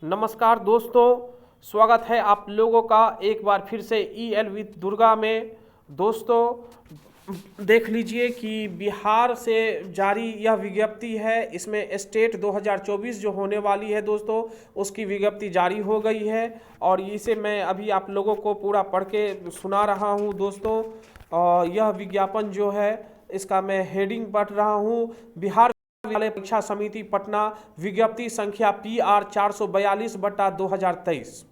नमस्कार दोस्तों, स्वागत है आप लोगों का एक बार फिर से EL विद दुर्गा में। दोस्तों देख लीजिए कि बिहार से जारी यह विज्ञप्ति है, इसमें स्टेट 2024 जो होने वाली है दोस्तों, उसकी विज्ञप्ति जारी हो गई है और इसे मैं अभी आप लोगों को पूरा पढ़ के सुना रहा हूं दोस्तों। यह विज्ञापन जो है इसका मैं हेडिंग पढ़ रहा हूं। बिहार विद्यालय परीक्षा समिति पटना विज्ञप्ति संख्या PR 442/2023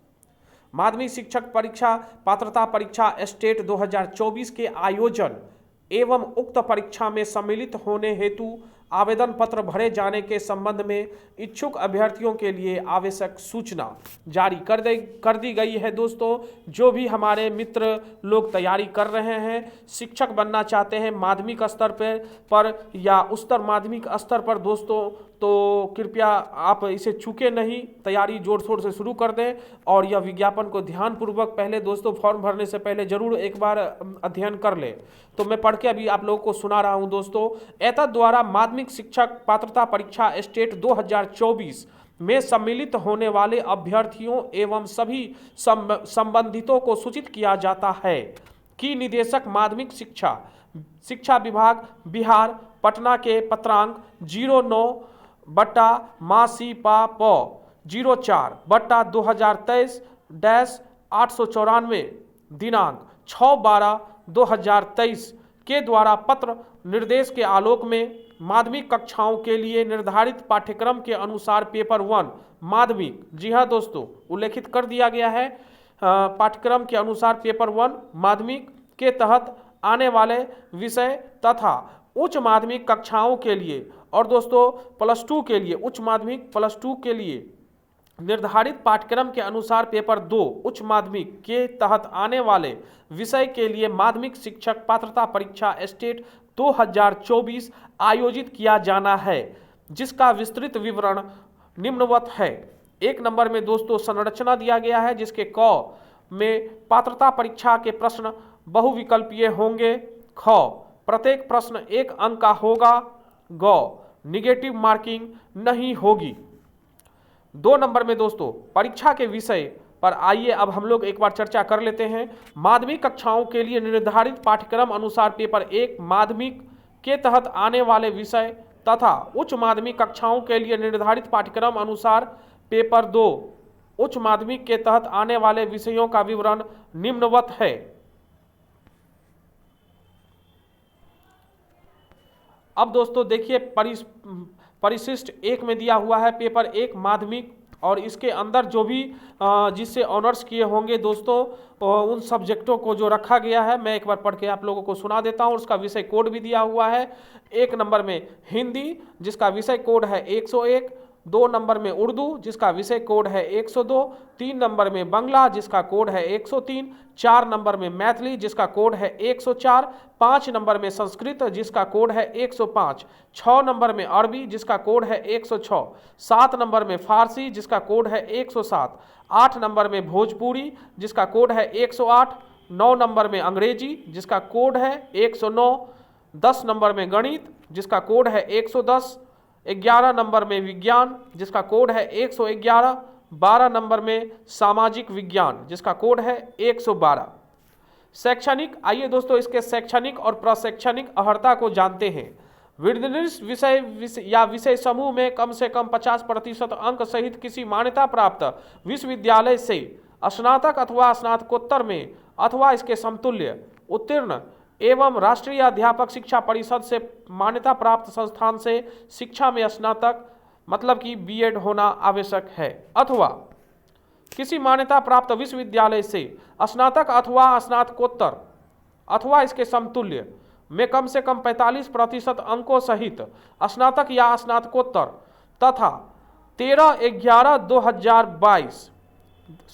माध्यमिक शिक्षक परीक्षा पात्रता परीक्षा स्टेट 2024 के आयोजन एवं उक्त परीक्षा में सम्मिलित होने हेतु आवेदन पत्र भरे जाने के संबंध में इच्छुक अभ्यर्थियों के लिए आवश्यक सूचना जारी कर दी गई है दोस्तों। जो भी हमारे मित्र लोग तैयारी कर रहे हैं, शिक्षक बनना चाहते हैं माध्यमिक स्तर पर या उच्चतर माध्यमिक स्तर पर दोस्तों, तो कृपया आप इसे चूके नहीं, तैयारी जोर शोर से शुरू कर दें और यह विज्ञापन को ध्यानपूर्वक पहले दोस्तों फॉर्म भरने से पहले जरूर एक बार अध्ययन कर लें। तो मैं पढ़ के अभी आप लोगों को सुना रहा हूं दोस्तों। एतद द्वारा माध्यमिक शिक्षक पात्रता परीक्षा स्टेट 2024 में सम्मिलित होने वाले अभ्यर्थियों एवं सभी संबंधितों को सूचित किया जाता है कि निदेशक माध्यमिक शिक्षा विभाग बिहार पटना के पत्रांक 09/MASIPA/04/2023-894 दिनांक 6/12/2023 के द्वारा पत्र निर्देश के आलोक में माध्यमिक कक्षाओं के लिए निर्धारित पाठ्यक्रम के अनुसार पेपर 1 माध्यमिक, जी हाँ दोस्तों, उल्लेखित कर दिया गया है पाठ्यक्रम के अनुसार पेपर 1 माध्यमिक के तहत आने वाले विषय तथा उच्च माध्यमिक कक्षाओं के लिए और दोस्तों +2 के लिए उच्च माध्यमिक +2 के लिए निर्धारित पाठ्यक्रम के अनुसार पेपर 2 उच्च माध्यमिक के तहत आने वाले विषय के लिए माध्यमिक शिक्षक पात्रता परीक्षा स्टेट 2024 आयोजित किया जाना है, जिसका विस्तृत विवरण निम्नवत है। 1 नंबर में दोस्तों संरचना दिया गया है, जिसके क में पात्रता परीक्षा के प्रश्न बहुविकल्पीय होंगे। ख प्रत्येक प्रश्न 1 अंक का होगा। ग निगेटिव मार्किंग नहीं होगी। 2 नंबर में दोस्तों परीक्षा के विषय पर आइए अब हम लोग एक बार चर्चा कर लेते हैं। माध्यमिक कक्षाओं के लिए निर्धारित पाठ्यक्रम अनुसार पेपर 1 माध्यमिक के तहत आने वाले विषय तथा उच्च माध्यमिक कक्षाओं के लिए निर्धारित पाठ्यक्रम अनुसार पेपर 2 उच्च माध्यमिक के तहत आने वाले विषयों का विवरण निम्नवत है। अब दोस्तों देखिए परिशिष्ट 1 में दिया हुआ है पेपर 1 माध्यमिक और इसके अंदर जो भी जिससे ऑनर्स किए होंगे दोस्तों उन सब्जेक्टों को जो रखा गया है मैं एक बार पढ़ के आप लोगों को सुना देता हूं। उसका विषय कोड भी दिया हुआ है। 1 नंबर में हिंदी जिसका विषय कोड है 101, 2 नंबर में उर्दू जिसका विषय कोड है 102, 3 नंबर में बांग्ला जिसका कोड है 103, 4 नंबर में मैथिली जिसका कोड है 104, 5 नंबर में संस्कृत जिसका कोड है 105, 6 नंबर में अरबी जिसका कोड है 106, 7 नंबर में फारसी जिसका कोड है 107, 8 नंबर में भोजपुरी जिसका कोड है 108, 9 नंबर में अंग्रेजी जिसका कोड है 109, 10 नंबर में गणित जिसका कोड है 110, 11 नंबर में विज्ञान जिसका कोड है 111, 12 नंबर में सामाजिक विज्ञान जिसका कोड है 112। शैक्षणिक, आइए दोस्तों इसके शैक्षणिक और प्रशैक्षणिक अर्हता को जानते हैं। निर्दिष्ट विषय या विषय समूह में कम से कम 50% अंक सहित किसी मान्यता प्राप्त विश्वविद्यालय से स्नातक अथवा स्नातकोत्तर में अथवा इसके समतुल्य उत्तीर्ण एवं राष्ट्रीय अध्यापक शिक्षा परिषद से मान्यता प्राप्त संस्थान से शिक्षा में स्नातक मतलब कि B.Ed होना आवश्यक है, अथवा किसी मान्यता प्राप्त विश्वविद्यालय से स्नातक अथवा स्नातकोत्तर अथवा इसके समतुल्य में कम से कम 45% अंकों सहित स्नातक या स्नातकोत्तर तथा 13/11/2022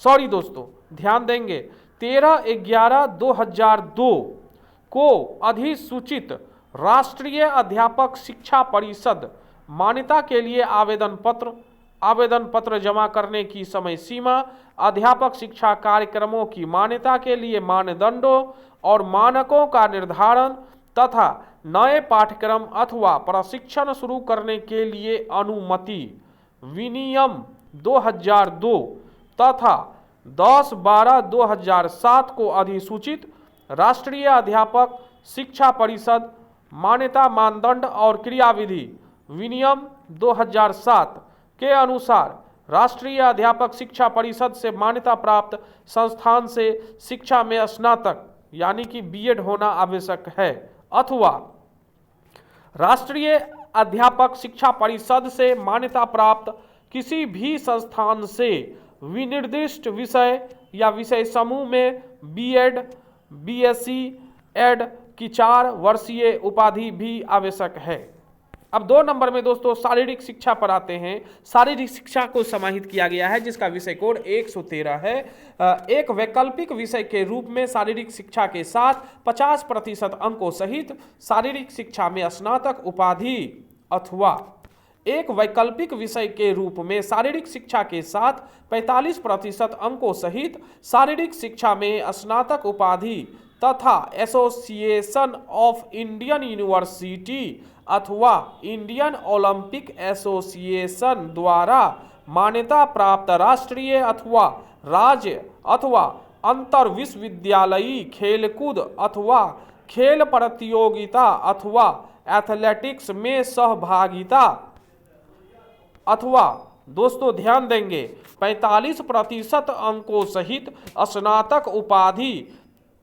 सॉरी दोस्तों ध्यान देंगे 13/11/2002 को अधिसूचित राष्ट्रीय अध्यापक शिक्षा परिषद मान्यता के लिए आवेदन पत्र जमा करने की समय सीमा, अध्यापक शिक्षा कार्यक्रमों की मान्यता के लिए मानदंडों और मानकों का निर्धारण तथा नए पाठ्यक्रम अथवा प्रशिक्षण शुरू करने के लिए अनुमति विनियम 2002 तथा 10/12/2007 को अधिसूचित राष्ट्रीय अध्यापक शिक्षा परिषद मान्यता मानदंड और क्रियाविधि विनियम 2007 के अनुसार राष्ट्रीय अध्यापक शिक्षा परिषद से मान्यता प्राप्त संस्थान से शिक्षा में स्नातक यानी कि बीएड होना आवश्यक है, अथवा राष्ट्रीय अध्यापक शिक्षा परिषद से मान्यता प्राप्त किसी भी संस्थान से विनिर्दिष्ट विषय या विषय समूह में बीएड, बीएससी, एड की 4 वर्षीय उपाधि भी आवश्यक है। अब 2 नंबर में दोस्तों शारीरिक शिक्षा पर आते हैं। शारीरिक शिक्षा को समाहित किया गया है जिसका विषय कोड 113 है। एक वैकल्पिक विषय के रूप में शारीरिक शिक्षा के साथ 50% अंकों सहित शारीरिक शिक्षा में स्नातक उपाधि, अथवा एक वैकल्पिक विषय के रूप में शारीरिक शिक्षा के साथ 45% अंकों सहित शारीरिक शिक्षा में स्नातक उपाधि तथा एसोसिएशन ऑफ इंडियन यूनिवर्सिटी अथवा इंडियन ओलंपिक एसोसिएशन द्वारा मान्यता प्राप्त राष्ट्रीय अथवा राज्य अथवा अंतर विश्वविद्यालयी खेलकूद अथवा खेल प्रतियोगिता अथवा एथलेटिक्स में सहभागिता, अथवा दोस्तों ध्यान देंगे 45% अंकों सहित स्नातक उपाधि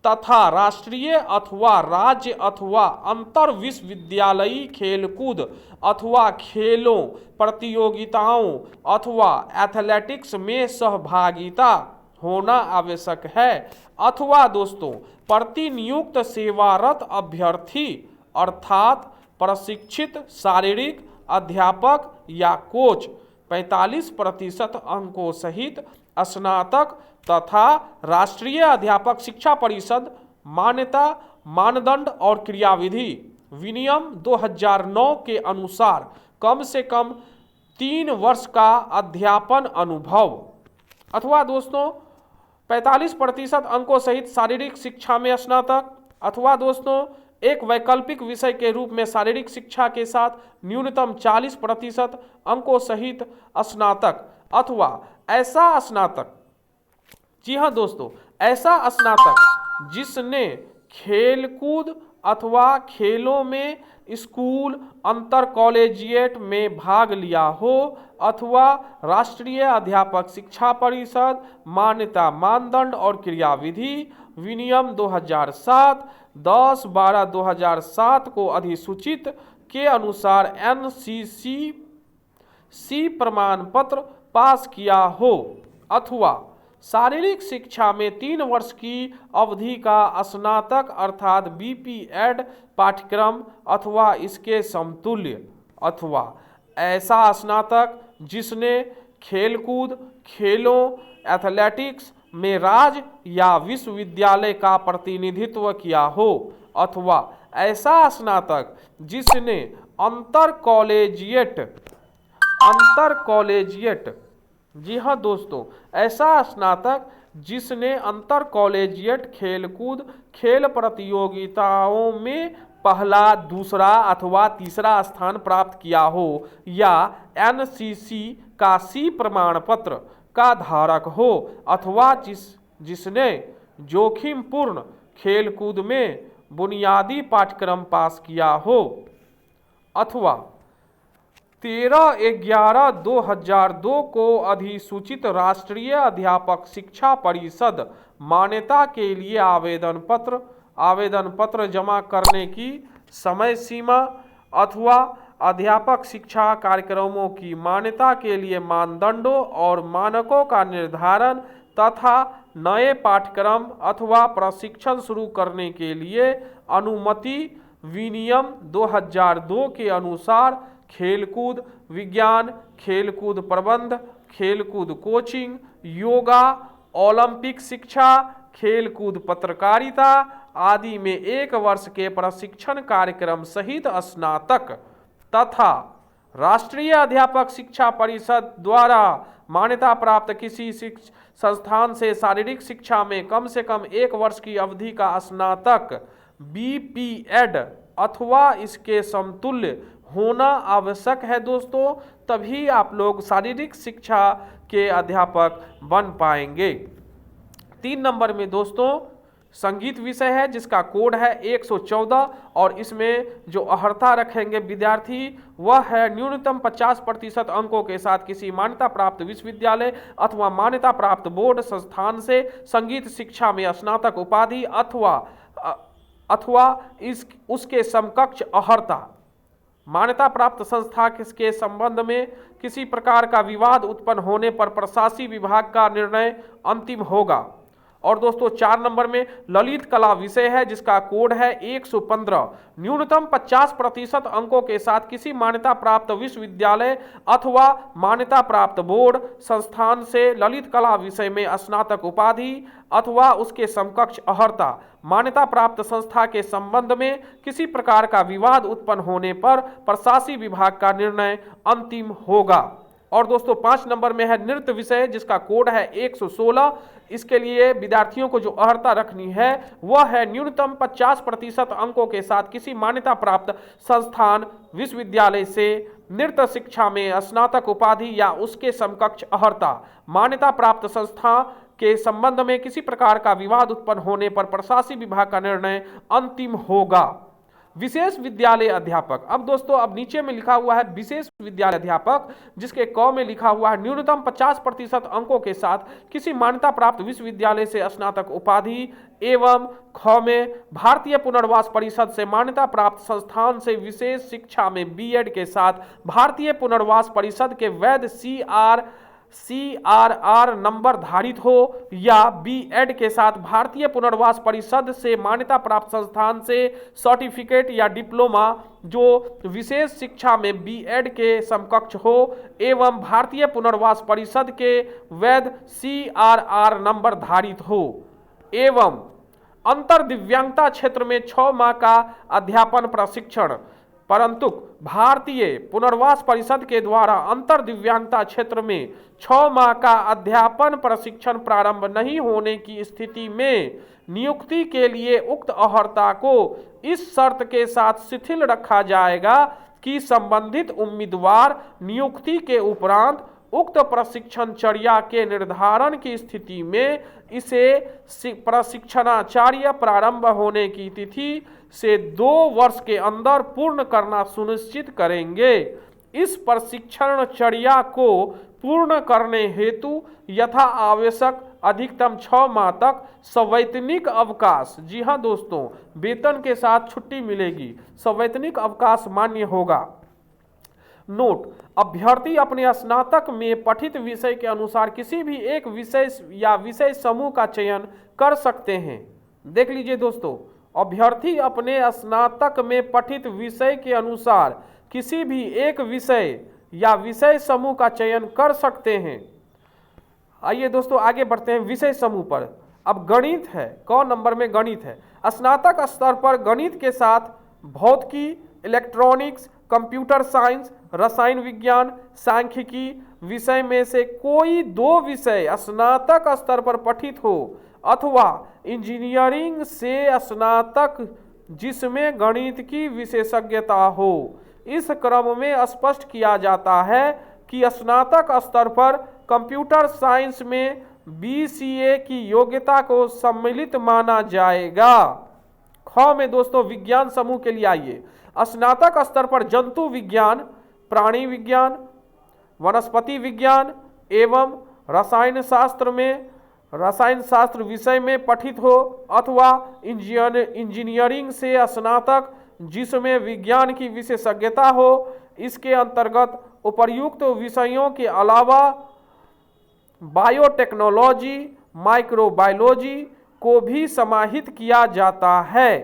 तथा राष्ट्रीय अथवा राज्य अथवा अंतर विश्वविद्यालयी खेलकूद अथवा खेलों प्रतियोगिताओं अथवा एथलेटिक्स में सहभागिता होना आवश्यक है, अथवा दोस्तों प्रतिनियुक्त सेवारत अभ्यर्थी अर्थात प्रशिक्षित शारीरिक अध्यापक या कोच 45% अंकों सहित स्नातक तथा राष्ट्रीय अध्यापक शिक्षा परिषद मान्यता मानदंड और क्रियाविधि विनियम 2009 के अनुसार कम से कम 3 वर्ष का अध्यापन अनुभव, अथवा दोस्तों 45% अंकों सहित शारीरिक शिक्षा में स्नातक, अथवा दोस्तों एक वैकल्पिक विषय के रूप में शारीरिक शिक्षा के साथ न्यूनतम 40% अंकों सहित स्नातक, अथवा ऐसा स्नातक, जी हाँ दोस्तों, ऐसा स्नातक जिसने खेलकूद अथवा खेलों में स्कूल अंतर कॉलेजिएट में भाग लिया हो अथवा राष्ट्रीय अध्यापक शिक्षा परिषद मान्यता मानदंड और क्रियाविधि विनियम 2007 10/12/2007 को अधिसूचित के अनुसार NCCC प्रमाण पत्र पास किया हो, अथवा शारीरिक शिक्षा में 3 वर्ष की अवधि का स्नातक अर्थात बीपीएड पाठ्यक्रम अथवा इसके समतुल्य, अथवा ऐसा स्नातक जिसने खेलकूद खेलों एथलेटिक्स में राज्य या विश्वविद्यालय का प्रतिनिधित्व किया हो, अथवा ऐसा स्नातक जिसने अंतर कॉलेजिएट, जी हाँ दोस्तों, ऐसा स्नातक जिसने अंतर कॉलेजिएट खेलकूद खेल प्रतियोगिताओं में पहला, दूसरा अथवा तीसरा स्थान प्राप्त किया हो या एनसीसी का सी प्रमाण पत्र का धारक हो, अथवा जिसने जोखिमपूर्ण खेलकूद में बुनियादी पाठ्यक्रम पास किया हो, अथवा 13/11/2002 को अधिसूचित राष्ट्रीय अध्यापक शिक्षा परिषद मान्यता के लिए आवेदन पत्र जमा करने की समय सीमा अथवा अध्यापक शिक्षा कार्यक्रमों की मान्यता के लिए मानदंडों और मानकों का निर्धारण तथा नए पाठ्यक्रम अथवा प्रशिक्षण शुरू करने के लिए अनुमति विनियम 2002 के अनुसार खेलकूद विज्ञान, खेलकूद प्रबंध, खेलकूद कोचिंग, योगा, ओलंपिक शिक्षा, खेलकूद पत्रकारिता आदि में 1 वर्ष के प्रशिक्षण कार्यक्रम सहित स्नातक तथा राष्ट्रीय अध्यापक शिक्षा परिषद द्वारा मान्यता प्राप्त किसी संस्थान से शारीरिक शिक्षा में कम से कम 1 वर्ष की अवधि का स्नातक बीपीएड अथवा इसके समतुल्य होना आवश्यक है दोस्तों, तभी आप लोग शारीरिक शिक्षा के अध्यापक बन पाएंगे। 3 नंबर में दोस्तों संगीत विषय है जिसका कोड है 114 और इसमें जो अर्हता रखेंगे विद्यार्थी वह है न्यूनतम 50% अंकों के साथ किसी मान्यता प्राप्त विश्वविद्यालय अथवा मान्यता प्राप्त बोर्ड संस्थान से संगीत शिक्षा में स्नातक उपाधि अथवा उसके समकक्ष अर्हता। मान्यता प्राप्त संस्था के संबंध में किसी प्रकार का विवाद उत्पन्न होने पर प्रशासकीय विभाग का निर्णय अंतिम होगा। और दोस्तों 4 नंबर में ललित कला विषय है जिसका कोड है 115। न्यूनतम 50% अंकों के साथ किसी मान्यता प्राप्त विश्वविद्यालय अथवा मान्यता प्राप्त बोर्ड संस्थान से ललित कला विषय में स्नातक उपाधि अथवा उसके समकक्ष अर्हता। मान्यता प्राप्त संस्था के संबंध में किसी प्रकार का विवाद उत्पन्न होने पर प्रशासकीय विभाग का निर्णय अंतिम होगा। और दोस्तों 5 नंबर में है नृत्य विषय जिसका कोड है 116। इसके लिए विद्यार्थियों को जो अर्हता रखनी है वह है न्यूनतम 50% अंकों के साथ किसी मान्यता प्राप्त संस्थान विश्वविद्यालय से नृत्य शिक्षा में स्नातक उपाधि या उसके समकक्ष अर्हता। मान्यता प्राप्त संस्था के संबंध में किसी प्रकार का विवाद उत्पन्न होने पर प्रशासकीय विभाग का निर्णय अंतिम होगा। विशेष विद्यालय अध्यापक। अब दोस्तों अब नीचे में लिखा हुआ है विशेष विद्यालय अध्यापक जिसके क में लिखा हुआ है न्यूनतम 50% अंकों के साथ किसी मान्यता प्राप्त विश्वविद्यालय से स्नातक उपाधि एवं ख में भारतीय पुनर्वास परिषद से मान्यता प्राप्त संस्थान से विशेष शिक्षा में बीएड के साथ भारतीय पुनर्वास परिषद के वैध CRR नंबर धारित हो या बीएड के साथ भारतीय पुनर्वास परिषद से मान्यता प्राप्त संस्थान से सर्टिफिकेट या डिप्लोमा जो विशेष शिक्षा में बीएड के समकक्ष हो एवं भारतीय पुनर्वास परिषद के वैध CRR नंबर धारित हो एवं अंतर दिव्यांगता क्षेत्र में 6 माह का अध्यापन प्रशिक्षण। परंतु भारतीय पुनर्वास परिषद के द्वारा अंतर दिव्यांगता क्षेत्र में 6 माह का अध्यापन प्रशिक्षण प्रारंभ नहीं होने की स्थिति में नियुक्ति के लिए उक्त अर्हता को इस शर्त के साथ शिथिल रखा जाएगा कि संबंधित उम्मीदवार नियुक्ति के उपरांत उक्त प्रशिक्षणचर्या के निर्धारण की स्थिति में इसे प्रशिक्षणाचार्य प्रारंभ होने की तिथि से 2 वर्ष के अंदर पूर्ण करना सुनिश्चित करेंगे। इस प्रशिक्षणचर्या को पूर्ण करने हेतु यथा आवश्यक अधिकतम 6 माह तक सवैतनिक अवकाश, जी हाँ दोस्तों, वेतन के साथ छुट्टी मिलेगी, सवैतनिक अवकाश मान्य होगा। नोट, अभ्यर्थी अपने स्नातक में पठित विषय के अनुसार किसी भी एक विषय या विषय समूह का चयन कर सकते हैं। देख लीजिए दोस्तों, अभ्यर्थी अपने स्नातक में पठित विषय के अनुसार किसी भी एक विषय या विषय समूह का चयन कर सकते हैं। आइए दोस्तों आगे बढ़ते हैं विषय समूह पर। अब गणित है, क नंबर में गणित है। स्नातक स्तर पर गणित के साथ भौतिकी, इलेक्ट्रॉनिक्स, कंप्यूटर साइंस, रसायन विज्ञान, सांख्यिकी विषय में से कोई 2 विषय स्नातक स्तर पर पठित हो अथवा इंजीनियरिंग से स्नातक जिसमें गणित की विशेषज्ञता हो। इस क्रम में स्पष्ट किया जाता है कि स्नातक स्तर पर कंप्यूटर साइंस में BCA की योग्यता को सम्मिलित माना जाएगा। ख में दोस्तों विज्ञान समूह के लिए आइए। स्नातक स्तर पर जंतु विज्ञान, प्राणी विज्ञान, वनस्पति विज्ञान एवं रसायन शास्त्र में रसायन शास्त्र विषय में पठित हो अथवा इंजीनियरिंग से स्नातक जिसमें विज्ञान की विशेषज्ञता हो। इसके अंतर्गत उपर्युक्त विषयों के अलावा बायोटेक्नोलॉजी, माइक्रोबायोलॉजी को भी समाहित किया जाता है।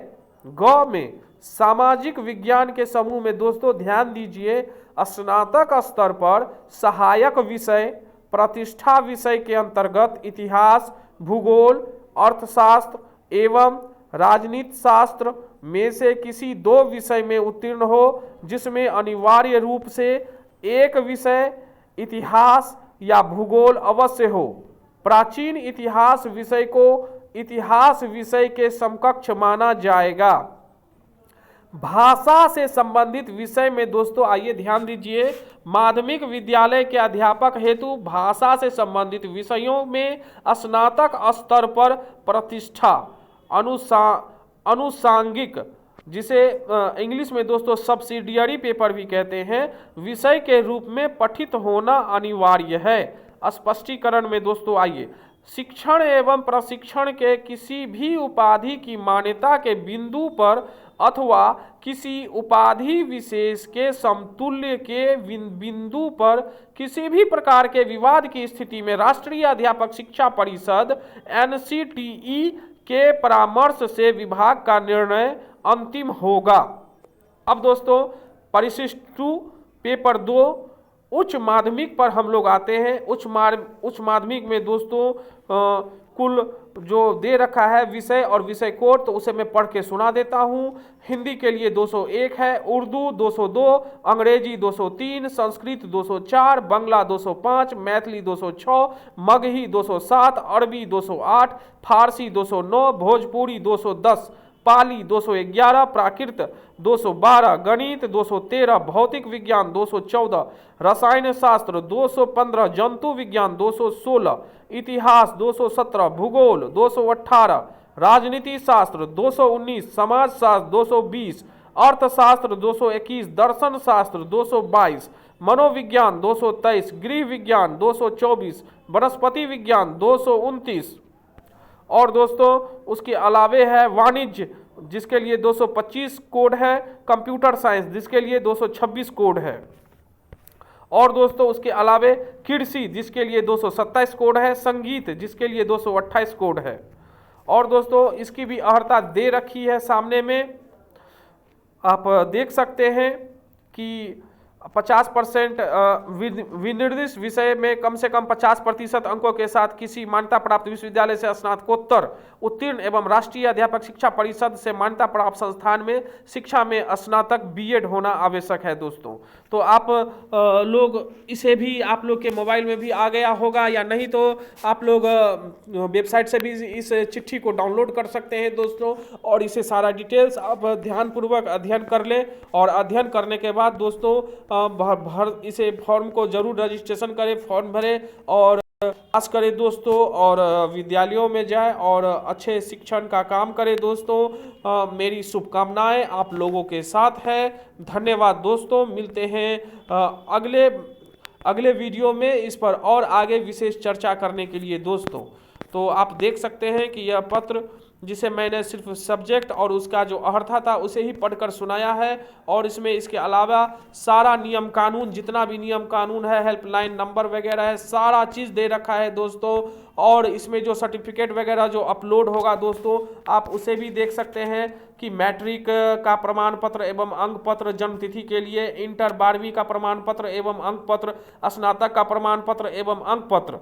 ग में सामाजिक विज्ञान के समूह में दोस्तों ध्यान दीजिए, स्नातक स्तर पर सहायक विषय, प्रतिष्ठा विषय के अंतर्गत इतिहास, भूगोल, अर्थशास्त्र एवं राजनीति शास्त्र में से किसी 2 विषय में उत्तीर्ण हो जिसमें अनिवार्य रूप से एक विषय इतिहास या भूगोल अवश्य हो। प्राचीन इतिहास विषय को इतिहास विषय के समकक्ष माना जाएगा। भाषा से संबंधित विषय में दोस्तों आइए ध्यान दीजिए, माध्यमिक विद्यालय के अध्यापक हेतु भाषा से संबंधित विषयों में स्नातक स्तर पर प्रतिष्ठा अनुसांगिक, जिसे इंग्लिश में दोस्तों सब्सिडियरी पेपर भी कहते हैं, विषय के रूप में पठित होना अनिवार्य है। स्पष्टीकरण में दोस्तों आइए, शिक्षण एवं प्रशिक्षण के किसी भी उपाधि की मान्यता के बिंदु पर अथवा किसी उपाधि विशेष के समतुल्य के बिंदु पर किसी भी प्रकार के विवाद की स्थिति में राष्ट्रीय अध्यापक शिक्षा परिषद NCTE के परामर्श से विभाग का निर्णय अंतिम होगा। अब दोस्तों परिशिष्ट 2 पेपर 2 उच्च माध्यमिक पर हम लोग आते हैं। उच्च माध्यमिक में दोस्तों कुल जो दे रखा है विषय और विषय कोड, तो उसे मैं पढ़ के सुना देता हूँ। हिंदी के लिए 201 है, उर्दू 202, अंग्रेजी 203, संस्कृत 204, बांग्ला 205, मैथिली 206, मगही 207, अरबी 208, फारसी 209, भोजपुरी 210, पाली 211, प्राकृत 212, गणित 213, भौतिक विज्ञान 214, रसायन शास्त्र 215, जंतु विज्ञान 216, इतिहास 217, भूगोल 218, राजनीति शास्त्र 219, समाज शास्त्र 220, अर्थशास्त्र 221, दर्शन शास्त्र 222, मनोविज्ञान 223, गृह विज्ञान 224, वनस्पति विज्ञान 229। और दोस्तों उसके अलावे है वाणिज्य, जिसके लिए 225 कोड है, कंप्यूटर साइंस जिसके लिए 226 कोड है, और दोस्तों उसके अलावे कृषि जिसके लिए 227 कोड है, संगीत जिसके लिए 228 कोड है। और दोस्तों इसकी भी अर्हता दे रखी है, सामने में आप देख सकते हैं कि 50% विनिर्दिष्ट विषय में कम से कम 50% अंकों के साथ किसी मान्यता प्राप्त विश्वविद्यालय से स्नातकोत्तर उत्तीर्ण एवं राष्ट्रीय अध्यापक शिक्षा परिषद से मान्यता प्राप्त संस्थान में शिक्षा में स्नातक B.Ed होना आवश्यक है दोस्तों। तो आप लोग इसे भी आप लोग के मोबाइल में भी आ गया होगा, या नहीं तो आप लोग वेबसाइट से भी इस चिट्ठी को डाउनलोड कर सकते हैं दोस्तों, और इसे सारा डिटेल्स आप ध्यानपूर्वक अध्ययन कर लें। और अध्ययन करने के बाद दोस्तों इसे फॉर्म को जरूर रजिस्ट्रेशन करें, फॉर्म भरें और पास करें दोस्तों, और विद्यालयों में जाएं और अच्छे शिक्षण का काम करें दोस्तों। मेरी शुभकामनाएं आप लोगों के साथ है। धन्यवाद दोस्तों, मिलते हैं अगले वीडियो में इस पर और आगे विशेष चर्चा करने के लिए दोस्तों। तो आप देख सकते हैं कि यह पत्र जिसे मैंने सिर्फ सब्जेक्ट और उसका जो अर्थता था उसे ही पढ़कर सुनाया है, और इसमें इसके अलावा सारा नियम कानून, जितना भी नियम कानून है, हेल्पलाइन नंबर वगैरह है, सारा चीज़ दे रखा है दोस्तों। और इसमें जो सर्टिफिकेट वगैरह जो अपलोड होगा दोस्तों, आप उसे भी देख सकते हैं कि मैट्रिक का प्रमाण पत्र एवं अंक पत्र जन्मतिथि के लिए, इंटर 12वीं का प्रमाण पत्र एवं अंक पत्र, स्नातक का प्रमाण पत्र एवं अंक पत्र,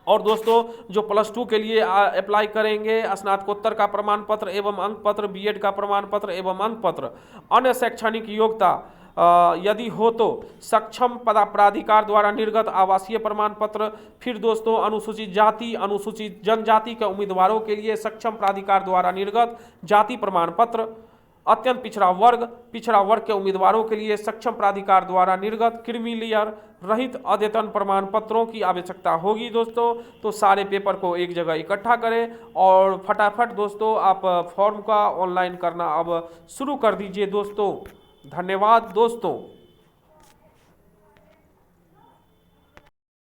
और दोस्तों जो +2 के लिए अप्लाई करेंगे स्नातकोत्तर का प्रमाण पत्र एवं अंक पत्र, B.Ed का प्रमाण पत्र एवं अंक पत्र, अन्य शैक्षणिक योग्यता यदि हो तो सक्षम प्राधिकार द्वारा निर्गत आवासीय प्रमाण पत्र। फिर दोस्तों अनुसूचित जाति अनुसूचित जनजाति के उम्मीदवारों के लिए सक्षम प्राधिकार द्वारा निर्गत जाति प्रमाण पत्र। अत्यंत पिछड़ा वर्ग के उम्मीदवारों के लिए सक्षम प्राधिकार द्वारा निर्गत क्रीमी लेयर रहित अद्यतन प्रमाण पत्रों की आवश्यकता होगी दोस्तों। तो सारे पेपर को एक जगह इकट्ठा करें और फटाफट दोस्तों आप फॉर्म का ऑनलाइन करना अब शुरू कर दीजिए दोस्तों। धन्यवाद दोस्तों।